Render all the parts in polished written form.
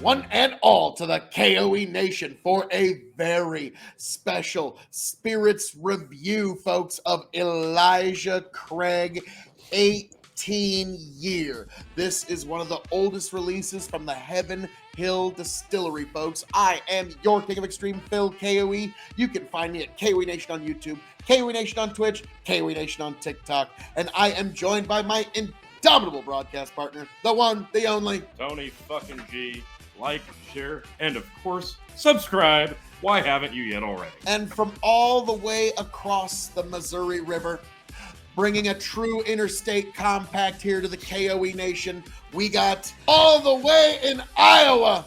one and all, to the K.O.E. Nation for a very special spirits review, folks, of Elijah Craig 18 Year. This is one of the oldest releases from the Heaven Hill Distillery, folks. I am your King of Extreme, Phil K.O.E. You can find me at K.O.E. Nation on YouTube, K.O.E. Nation on Twitch, K.O.E. Nation on TikTok, and I am joined by my indomitable broadcast partner, the one, the only, Tony fucking G. Like, share, and of course, subscribe. Why haven't you yet already? And from all the way across the Missouri River, bringing a true interstate compact here to the K.O.E. Nation, we got all the way in Iowa.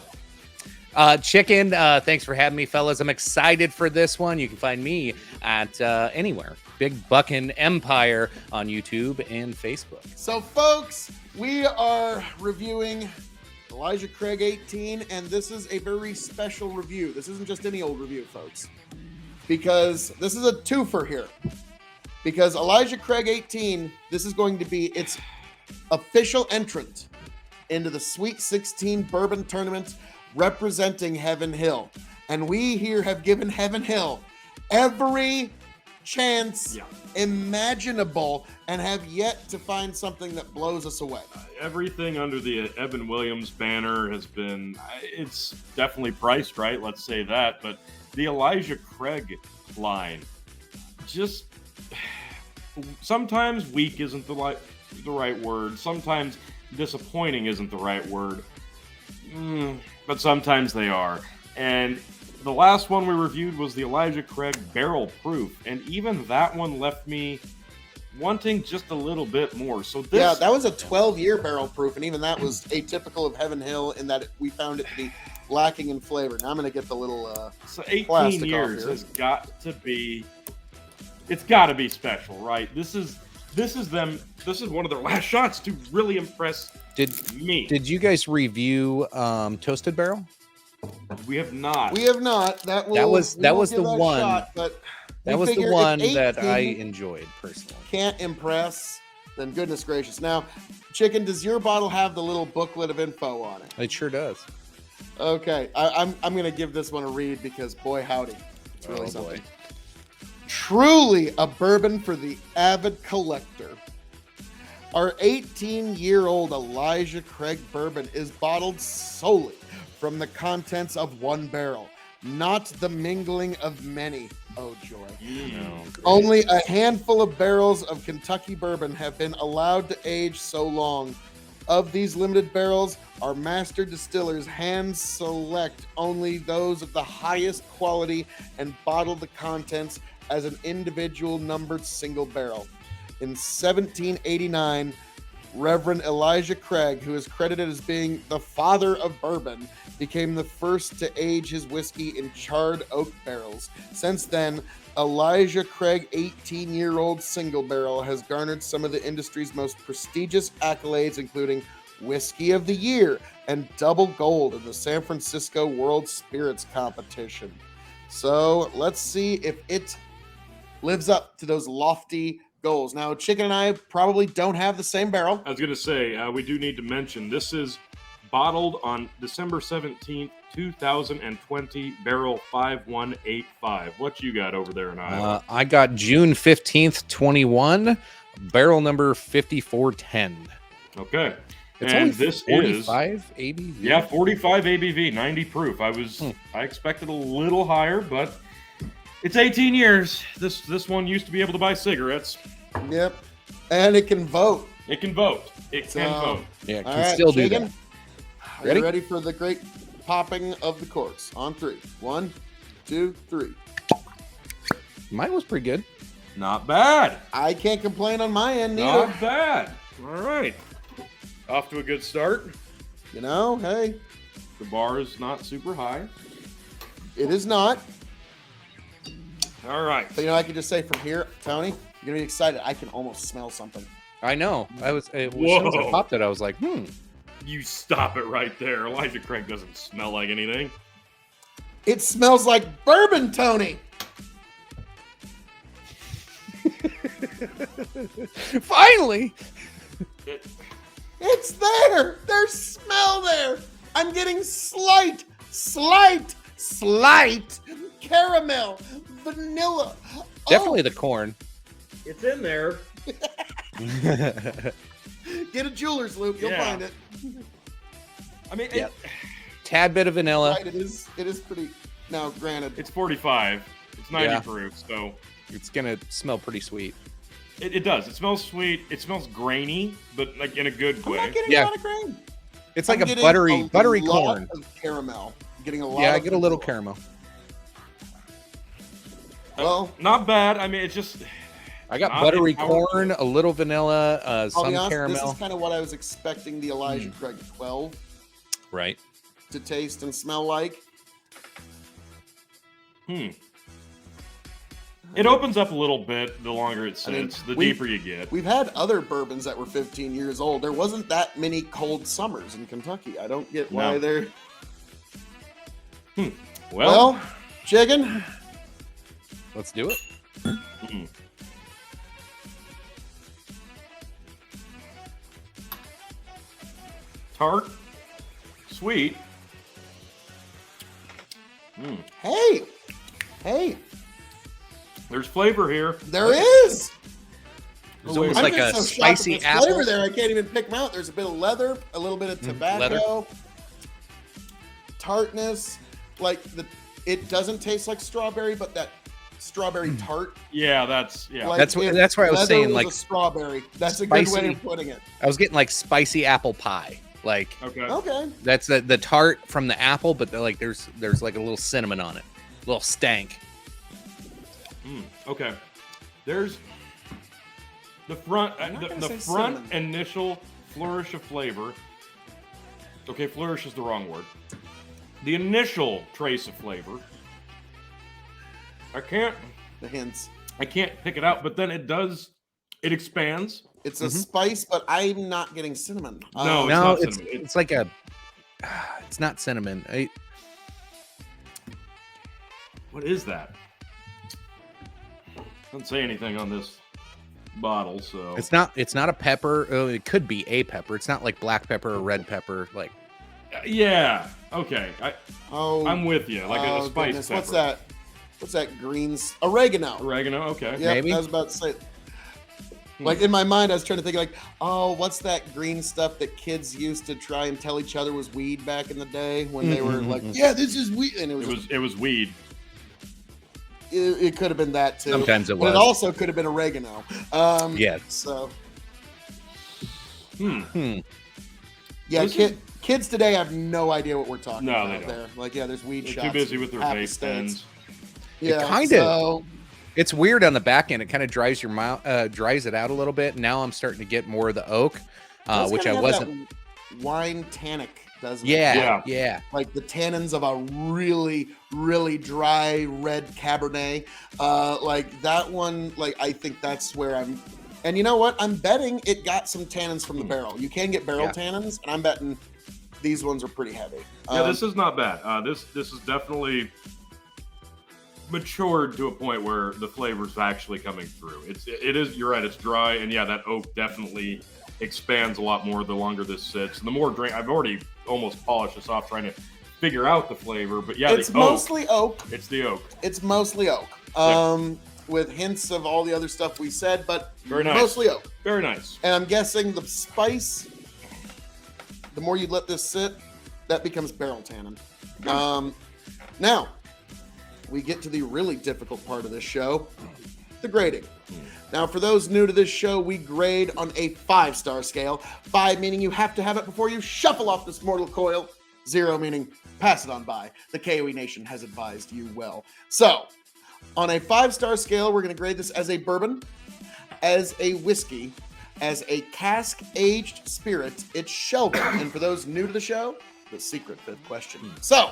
Chicken, thanks for having me, fellas. I'm excited for this one. You can find me at anywhere. Big Buckin' Empire on YouTube and Facebook. So, folks, we are reviewing Elijah Craig 18, and this is a very special review. This isn't just any old review, folks, because this is a twofer here. Because Elijah Craig 18, this is going to be its official entrant into the Sweet 16 Bourbon Tournament representing Heaven Hill. And we here have given Heaven Hill every chance imaginable and have yet to find something that blows us away. Everything under the Evan Williams banner has been, it's definitely priced right, let's say that, but the Elijah Craig line, just sometimes weak isn't the right word, sometimes disappointing isn't the right word, but sometimes they are. And the last one we reviewed was the Elijah Craig Barrel Proof, and even that one left me wanting just a little bit more. So this, yeah, that was a 12-year barrel proof, and even that was atypical of Heaven Hill in that we found it to be lacking in flavor. Now I'm going to get the little so 18 years has got to be, it's got to be special, right? This is one of their last shots to really impress me. Did you guys review Toasted Barrel? We have not. We have not. That was the one. Shot, but that was the one that I enjoyed personally. Can't impress, then goodness gracious. Now, Chicken, does your bottle have the little booklet of info on it? It sure does. Okay, I'm going to give this one a read because boy howdy, it's really something. Boy. Truly a bourbon for the avid collector. Our 18-year-old Elijah Craig bourbon is bottled solely from the contents of one barrel, not the mingling of many. Oh, joy. Only a handful of barrels of Kentucky bourbon have been allowed to age so long. Of these limited barrels, our master distillers hand select only those of the highest quality and bottle the contents as an individual numbered single barrel. In 1789, Reverend Elijah Craig, who is credited as being the father of bourbon, became the first to age his whiskey in charred oak barrels. Since then, Elijah Craig 18-year-old single barrel has garnered some of the industry's most prestigious accolades, including Whiskey of the Year and double gold in the San Francisco World Spirits Competition. So let's see if it lives up to those lofty goals. Now, Chicken and I probably don't have the same barrel. I was going to say, we do need to mention, this is bottled on December 17th, 2020, barrel 5185. What you got over there in Iowa? I got June 15th, 21, barrel number 5410. Okay. It's and only this 45 ABV? Yeah, 45 ABV, 90 proof. I expected a little higher, but it's 18 years. This one used to be able to buy cigarettes. Yep. And it can vote. It can vote. It can vote. Yeah, it can still do that. Are you ready for the great popping of the corks? On three. 1, 2, 3. Mine was pretty good. Not bad. I can't complain on my end either. Not bad. All right. Off to a good start. You know, hey. The bar is not super high. It is not. All right. But, I can just say from here, Tony, you're going to be excited. I can almost smell something. I know. As soon as I popped it, I was like, You stop it right there. Elijah Craig doesn't smell like anything. It smells like bourbon, Tony. Finally. It's there. There's smell there. I'm getting slight caramel, vanilla. Definitely the corn. It's in there. Get a jeweler's loop. You'll find it. I mean, Yep. Tad bit of vanilla. Right, it is pretty. Now, granted, it's 45. It's 90 Yeah. proof, so It's gonna smell pretty sweet. it does. It smells sweet. It smells grainy, but like in a good I'm way. not getting Yeah. a lot of grain. It's like I'm a getting buttery lot corn. of caramel. I'm getting a lot. Yeah, I of get a little vanilla. caramel. Well, Not bad. I mean, it's just. I got Not buttery powerful. corn, a little vanilla, I'll be some honest, caramel. this is kind of what I was expecting the Elijah Craig 12 Right. to taste and smell like. It opens up a little bit the longer it I mean, sits, the we've- deeper you get. We've had other bourbons that were 15 years old. There wasn't that many cold summers in Kentucky. I don't get why No. they're. Well, Well, chicken. Let's do it. tart, sweet. Hey, There's flavor here. there is. It's almost I'm like just a so shocked at spicy this apple. flavor there. I can't even pick them out. There's a bit of leather, a little bit of tobacco, tartness. Like it doesn't taste like strawberry, but that strawberry tart. Yeah, that's yeah. Like That's if that's where I was leather saying was like a strawberry. That's a good way spicy- of putting it. I was getting like spicy apple pie. Like Okay. Okay. that's the tart from the apple, but like there's like a little cinnamon on it, a little stank. Okay. There's the front. I'm not The gonna say front cinnamon. initial flourish of flavor. Okay, flourish is the wrong word. The initial trace of flavor. I can't The hints. pick it out, but then it does. It expands. It's a spice, but I'm not getting cinnamon. No, it's No, not it's cinnamon. it's like a. It's not cinnamon. What is that? Doesn't say anything on this bottle, so It's not a pepper. Oh, it could be a pepper. It's not like black pepper or red pepper. Like yeah. Okay, Oh, I'm with you. Like a spice goodness. pepper. What's that? What's that? Greens, oregano. Oregano. Okay. Yep, Maybe. I was about to say. Like in my mind, I was trying to think like, oh, what's that green stuff that kids used to try and tell each other was weed back in the day when they were like, yeah, this is weed, and It was weed. it could have been that too. Sometimes it But was. it also could have been oregano. Yeah. So Hmm. yeah, This kids today have no idea what we're talking No, they about don't. there. Like, yeah, there's weed They're shops. too busy with their half the vape states. pens. Yeah, kinda- so, It's weird on the back end. It kind of dries your mouth, dries it out a little bit. Now I'm starting to get more of the oak, does which I kinda have wasn't. that wine tannic, doesn't it? Yeah. Like the tannins of a really, really dry red Cabernet. Like that one, like I think that's where I'm. And you know what? I'm betting it got some tannins from the barrel. You can get barrel Yeah. tannins, and I'm betting these ones are pretty heavy. Yeah, this is not bad. This is definitely matured to a point where the flavor's actually coming through. It is. You're right. It's dry, and yeah, that oak definitely expands a lot more the longer this sits. And the more drink, I've already almost polished this off trying to figure out the flavor, but yeah, it's the oak. mostly oak. It's the oak. It's mostly oak. Yeah. With hints of all the other stuff we said, but Very nice. mostly oak. Very nice. And I'm guessing the spice, the more you let this sit, that becomes barrel tannin. Now, we get to the really difficult part of this show, the grading. Now, for those new to this show, we grade on a 5-star scale. 5 meaning you have to have it before you shuffle off this mortal coil. 0 meaning pass it on by. The K.O.E Nation has advised you well. So, on a 5-star scale, we're going to grade this as a bourbon, as a whiskey, as a cask-aged spirit. It's shelving. And for those new to the show, the secret 5th question. So,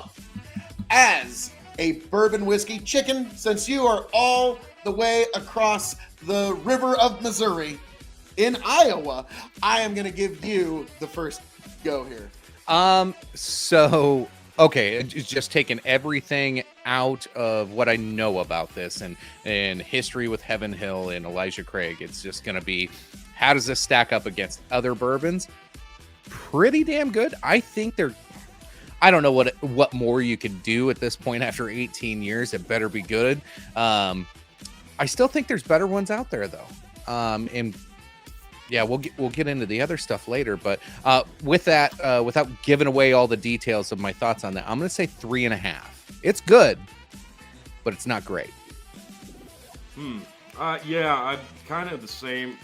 as a bourbon whiskey, chicken, since you are all the way across the river of Missouri in Iowa, I am going to give you the first go here. So okay, it's just taking everything out of what I know about this and history with Heaven Hill and Elijah Craig. It's just going to be, how does this stack up against other bourbons? Pretty damn good. I think they're I don't know what more you could do at this point after 18 years. It better be good. I still think there's better ones out there though. And yeah, we'll get into the other stuff later. But with that, without giving away all the details of my thoughts on that, I'm going to say 3.5. It's good, but it's not great. Yeah, I'm kind of the same.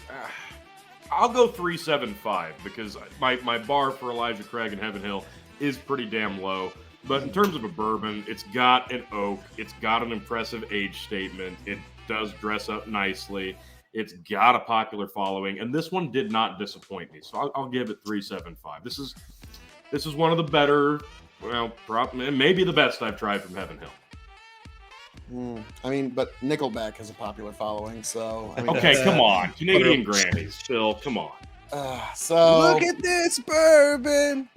I'll go 3.75 because my bar for Elijah Craig and Heaven Hill is pretty damn low. But in terms of a bourbon, it's got an oak. It's got an impressive age statement. It does dress up nicely. It's got a popular following, and this one did not disappoint me. So I'll give it 3.75. This is one of the better, well, maybe the best I've tried from Heaven Hill. I mean, but Nickelback has a popular following, so I mean, okay, come on, Canadian Grannies, Phil, come on. So look at this bourbon.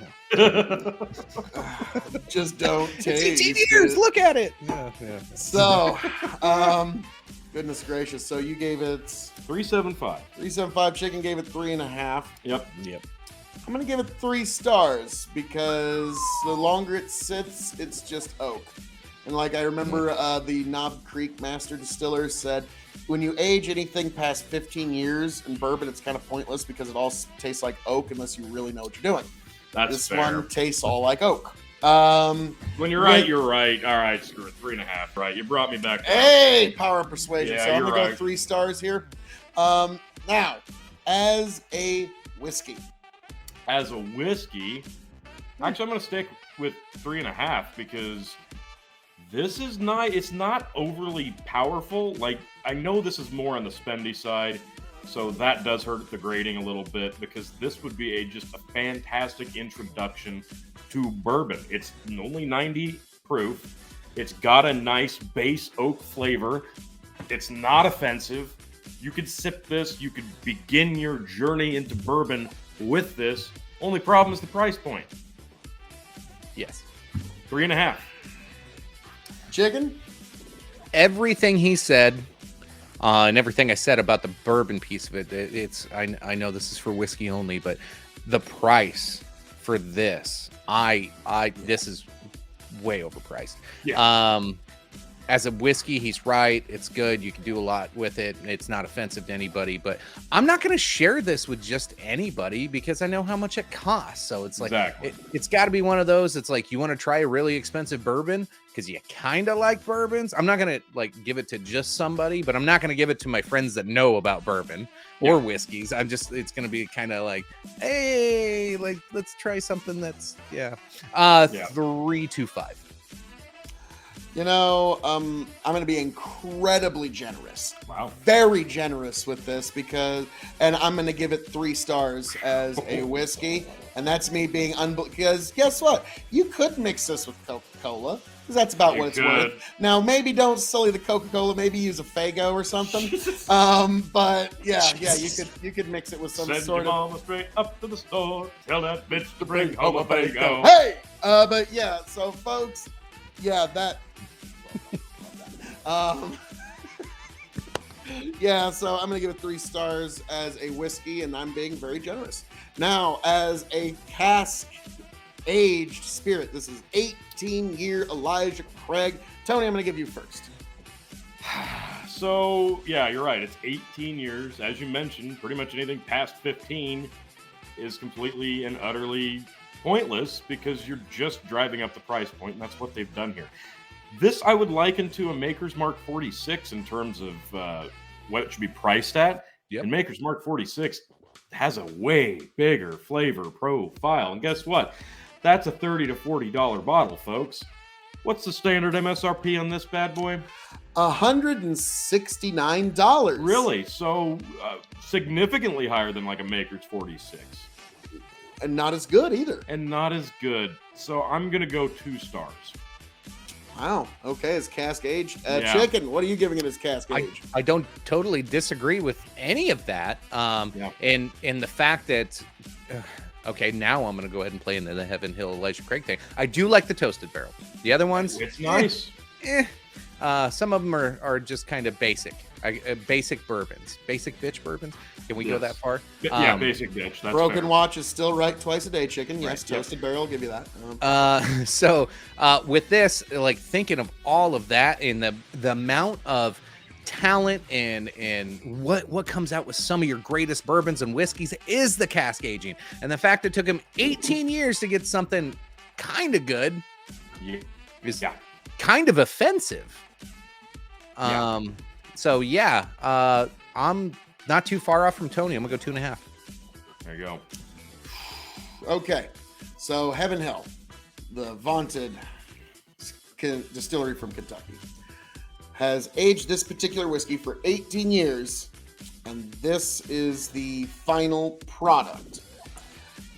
Just don't taste 18 years. it. Look at it. Yeah. So, goodness gracious. So you gave it 3.75. 3.75. Chicken gave it 3.5. Yep. I'm gonna give it 3 stars because the longer it sits, it's just oak. And like I remember, the Knob Creek Master Distiller said, when you age anything past 15 years in bourbon, it's kind of pointless because it all tastes like oak unless you really know what you're doing. This fair. One tastes all like oak. When you're right, you're right. All right, screw it. 3.5. Right, you brought me back. Hey, power of persuasion. Yeah, so I'm gonna right. go 3 stars here. Now, as a whiskey. As a whiskey, actually, I'm gonna stick with 3.5 because this is not. It's not overly powerful. Like I know this is more on the spendy side. So that does hurt the grading a little bit because this would be just a fantastic introduction to bourbon. It's only 90 proof. It's got a nice base oak flavor. It's not offensive. You could sip this. You could begin your journey into bourbon with this. Only problem is the price point. Yes. 3.5. Chicken? Everything he said. And everything I said about the bourbon piece of it, I know this is for whiskey only, but the price for this, this is way overpriced. Yeah. As a whiskey, he's right. It's good. You can do a lot with it. It's not offensive to anybody, but I'm not going to share this with just anybody because I know how much it costs. So it's like, exactly. It's got to be one of those. It's like, you want to try a really expensive bourbon because you kind of like bourbons. I'm not going to like give it to just somebody, but I'm not going to give it to my friends that know about bourbon or whiskeys. It's going to be kind of like, hey, like, let's try something that's, 3.25. You know, I'm going to be incredibly generous. Wow. Very generous with this and I'm going to give it 3 stars as a whiskey. And that's me being because guess what? You could mix this with Coca-Cola because that's about what it's worth. Now, maybe don't sully the Coca-Cola. Maybe use a Faygo or something. But yeah, you could mix it with some Send sort your of. mama straight up to the store. Tell that bitch to bring home a Faygo. Hey, but yeah. So folks, yeah, that. Yeah, so I'm gonna give it 3 stars as a whiskey, and I'm being very generous. Now, as a cask-aged spirit, this is 18-year Elijah Craig. Tony, I'm gonna give you first. So, yeah, you're right. It's 18 years. As you mentioned, pretty much anything past 15 is completely and utterly pointless because you're just driving up the price point, and that's what they've done here. This I would liken to a Maker's Mark 46 in terms of what it should be priced at. Yep. And Maker's Mark 46 has a way bigger flavor profile. And guess what? That's a $30 to $40 bottle, folks. What's the standard MSRP on this bad boy? $169. Really? So significantly higher than like a Maker's 46. And not as good either. And not as good. So I'm going to go 2 stars. Wow. Okay, it's cask aged. Yeah. Chicken, what are you giving it as cask aged? I don't totally disagree with any of that. And the fact that, okay, now I'm going to go ahead and play into the Heaven Hill Elijah Craig thing. I do like the toasted barrel. The other ones, it's nice. Some of them are just kind of basic. basic bourbons, basic bitch bourbons. Can we go Yes. that far? Yeah, basic bitch. That's Broken fair. watch is still right twice a day, chicken. Yes, Right, toasted barrel, I'll give you that. So with this, like thinking of all of that and the amount of talent and what comes out with some of your greatest bourbons and whiskeys is the cask aging, and the fact it took him 18 years to get something kind of good is kind of offensive. So yeah, I'm not too far off from Tony. I'm gonna go 2.5. There you go. Okay, so Heaven Hill, the vaunted distillery from Kentucky, has aged this particular whiskey for 18 years, and this is the final product.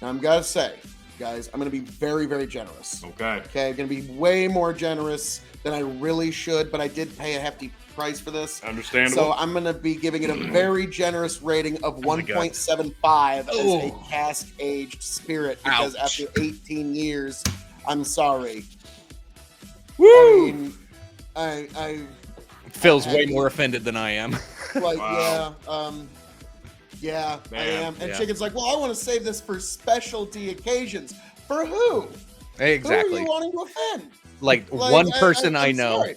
Now, I'm gonna say, guys, I'm gonna be very, very generous. Okay. Okay, I'm gonna be way more generous than I really should, but I did pay a hefty price for this. Understandable. So I'm gonna be giving it a very generous rating of 1.75 as a cask-aged spirit, because after 18 years, I'm sorry. Woo! I mean, I Phil's way more offended than I am. like, Wow. yeah, I Man, am. And yeah. Chicken's like, well, I want to save this for specialty occasions. For who? Exactly. Who are you wanting to offend? Like one person I I'm know. sorry.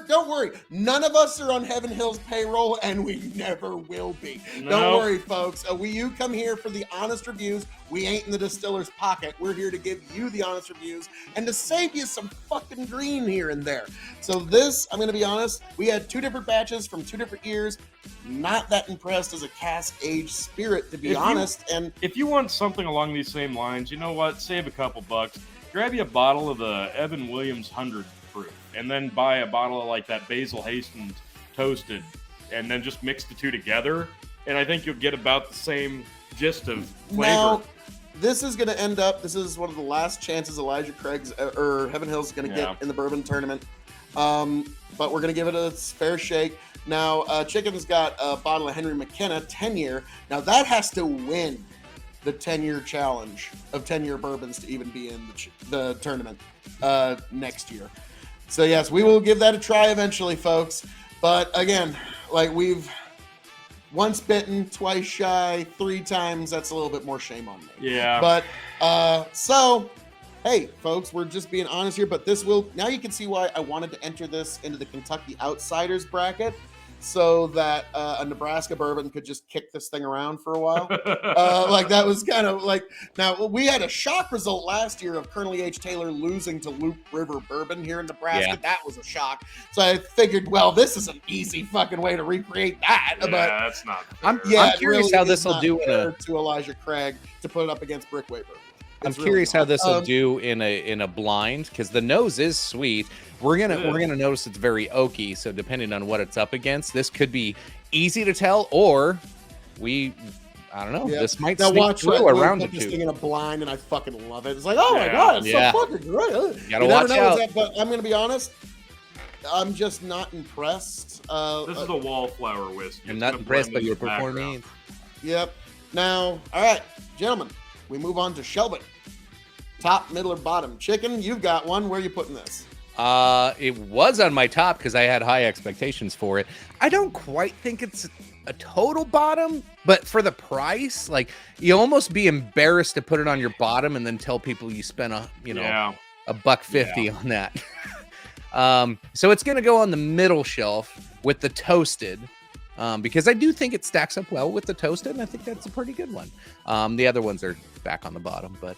Don't worry. None of us are on Heaven Hill's payroll, and we never will be. No. Don't worry, folks. You come here for the honest reviews. We ain't in the distiller's pocket. We're here to give you the honest reviews and to save you some fucking green here and there. So this, I'm going to be honest, we had 2 different batches from 2 different years. Not that impressed as a cask-aged spirit, to be honest. And if you want something along these same lines, you know what? Save a couple bucks. Grab you a bottle of the Evan Williams 100 proof, and then buy a bottle of like that Basil Hastings toasted, and then just mix the two together. And I think you'll get about the same gist of flavor. now, this is going to end up, this is one of the last chances Elijah Craig's or Heaven Hill's going to get in the bourbon tournament. But we're going to give it a fair shake. Now, Chicken's got a bottle of Henry McKenna 10-year. Now, that has to win the 10-year challenge of 10-year bourbons to even be in the tournament next year. So, yes, we will give that a try eventually, folks. But, again, like we've once bitten, twice shy, 3 times. That's a little bit more shame on me. Yeah. But, so, hey, folks, we're just being honest here. But this will, now you can see why I wanted to enter this into the Kentucky Outsiders bracket, so that a Nebraska bourbon could just kick this thing around for a while. Like that was kind of like, now we had a shock result last year of Colonel H. Taylor losing to Loup River Bourbon here in Nebraska. Yeah. That was a shock. So I figured, well, this is an easy fucking way to recreate that. Yeah, but that's not fair. I'm it curious really how is this will not do in fair a. to Elijah Craig to put it up against Brickway Bourbon. I'm It's really curious how not. this will do in a blind, because the nose is sweet. We're gonna notice it's very oaky. So depending on what it's up against, this could be easy to tell, or I don't know. Yeah. This might Now sneak watch through around put the this two. thing in a blind, and I fucking love it. It's like, oh my Yeah. god, it's Yeah. so fucking great. Gotta You never watch know out. what's but I'm gonna be honest. I'm just not impressed. This is a wallflower whiskey. I'm It's not gonna impressed by blend your with the background. performance. Yep. Now, all right, gentlemen, we move on to Shelby. Top, middle, or bottom? Chicken, you've got one. Where are you putting this? It was on my top because I had high expectations for it. I don't quite think it's a total bottom, but for the price, like you almost be embarrassed to put it on your bottom and then tell people you spent $1.50 on that. So it's gonna go on the middle shelf with the toasted. Because I do think it stacks up well with the toasted, and I think that's a pretty good one. The other ones are back on the bottom, but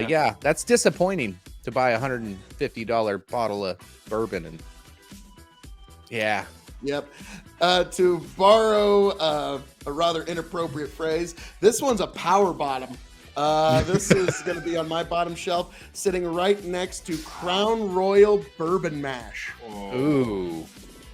yeah, that's disappointing to buy a $150 bottle of bourbon, and yeah. Yep. To borrow a rather inappropriate phrase, this one's a power bottom. This is going to be on my bottom shelf, sitting right next to Crown Royal Bourbon Mash. Oh, Ooh,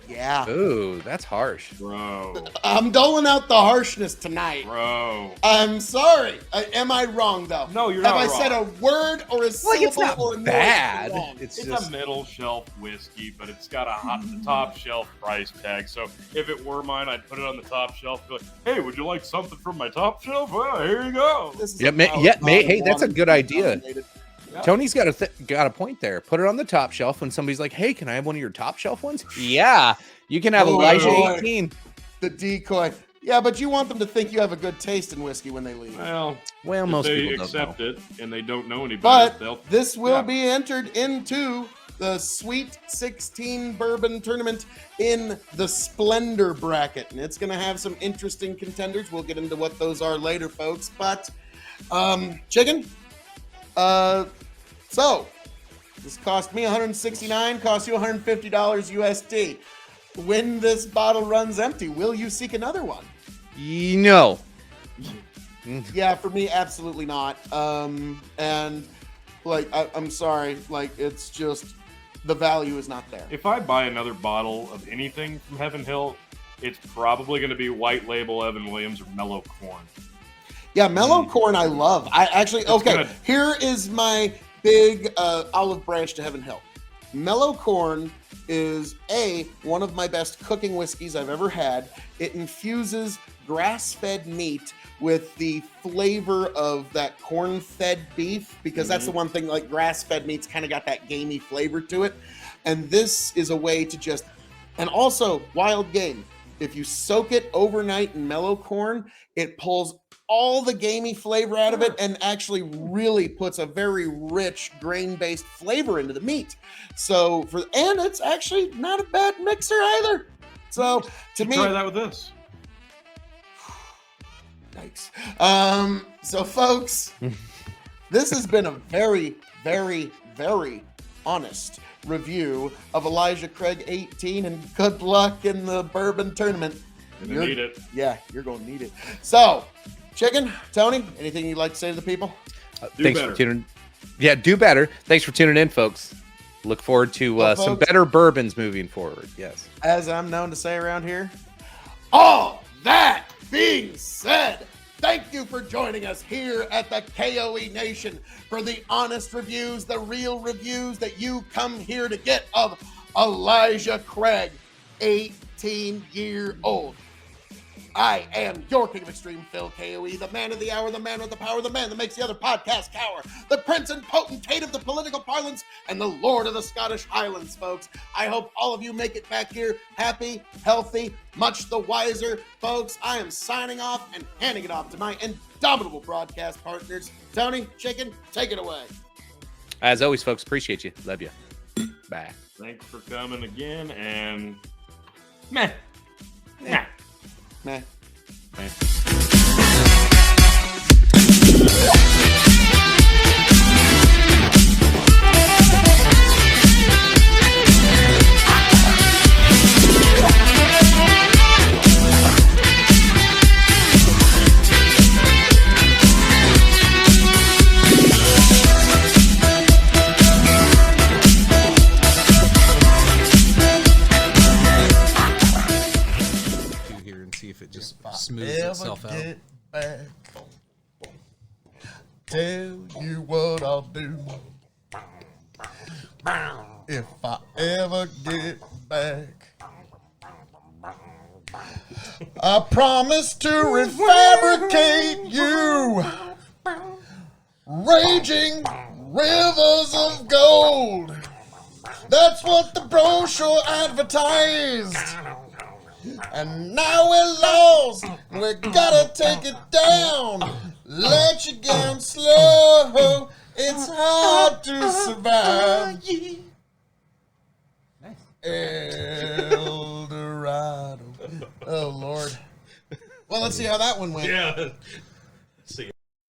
Yeah. ooh, that's harsh. bro. I'm doling out the harshness tonight. Bro. I'm sorry. Am I wrong, though? No, you're Have not I wrong. said a word or a syllable Like, it's not or a noise bad. wrong? It's It's just a middle shelf whiskey, but it's got the top shelf price tag. So if it were mine, I'd put it on the top shelf. Be like, hey, would you like something from my top shelf? Well, here you go. This is Yeah, a power hey, bottom that's a one. good idea. Tony's got a point there. Put it on the top shelf when somebody's like, "Hey, can I have one of your top shelf ones?" Yeah, you can have Elijah 18. The decoy. Yeah, but you want them to think you have a good taste in whiskey when they leave. Well, most if they people accept don't know. it and they don't know anybody. But this will be entered into the Sweet 16 Bourbon Tournament in the Splendor bracket, and it's going to have some interesting contenders. We'll get into what those are later, folks. But Chicken. So this cost me $169. Cost you $150 USD. When this bottle runs empty, will you seek another one? No. Yeah, for me, absolutely not. And like, I'm sorry, like, it's just the value is not there. If I buy another bottle of anything from Heaven Hill, it's probably going to be White Label Evan Williams or Mellow Corn. Yeah, Mellow Corn I love. I actually, okay, good. Here is my big olive branch to Heaven Hill. Mellow Corn is one of my best cooking whiskeys I've ever had. It infuses grass-fed meat with the flavor of that corn-fed beef, because that's the one thing, like, grass-fed meat's kind of got that gamey flavor to it. And this is a way to just, and also wild game. If you soak it overnight in Mellow Corn, it pulls all the gamey flavor out of it and actually really puts a very rich grain-based flavor into the meat. So and it's actually not a bad mixer either. So to me, try that with this. Yikes. So folks, this has been a very, very, very honest review of Elijah Craig 18, and good luck in the bourbon tournament. You need it. Yeah, you're going to need it. So, Chicken, Tony, anything you'd like to say to the people? Thanks for tuning. Yeah, do better. Thanks for tuning in, folks. Look forward to some better bourbons moving forward. Yes. As I'm known to say around here, all that being said, thank you for joining us here at the K.O.E. Nation for the honest reviews, the real reviews that you come here to get of Elijah Craig, 18-year-old. I am your King of Extreme, Phil K.O.E., the man of the hour, the man with the power, the man that makes the other podcast cower, the prince and potentate of the political parlance, and the lord of the Scottish Highlands, folks. I hope all of you make it back here happy, healthy, much the wiser. Folks, I am signing off and handing it off to my indomitable broadcast partners. Tony, Chicken, take it away. As always, folks, appreciate you. Love you. Bye. Thanks for coming again, and meh. Nah. Meh. If it just smooths itself out. Get back, tell you what I'll do. If I ever get back, I promise to refabricate you, raging rivers of gold. That's what the brochure advertised. And now we're lost, we gotta take it down. Let you down slow, it's hard to survive. El Dorado. Oh, Lord. Well, let's see how that one went. Yeah. See ya.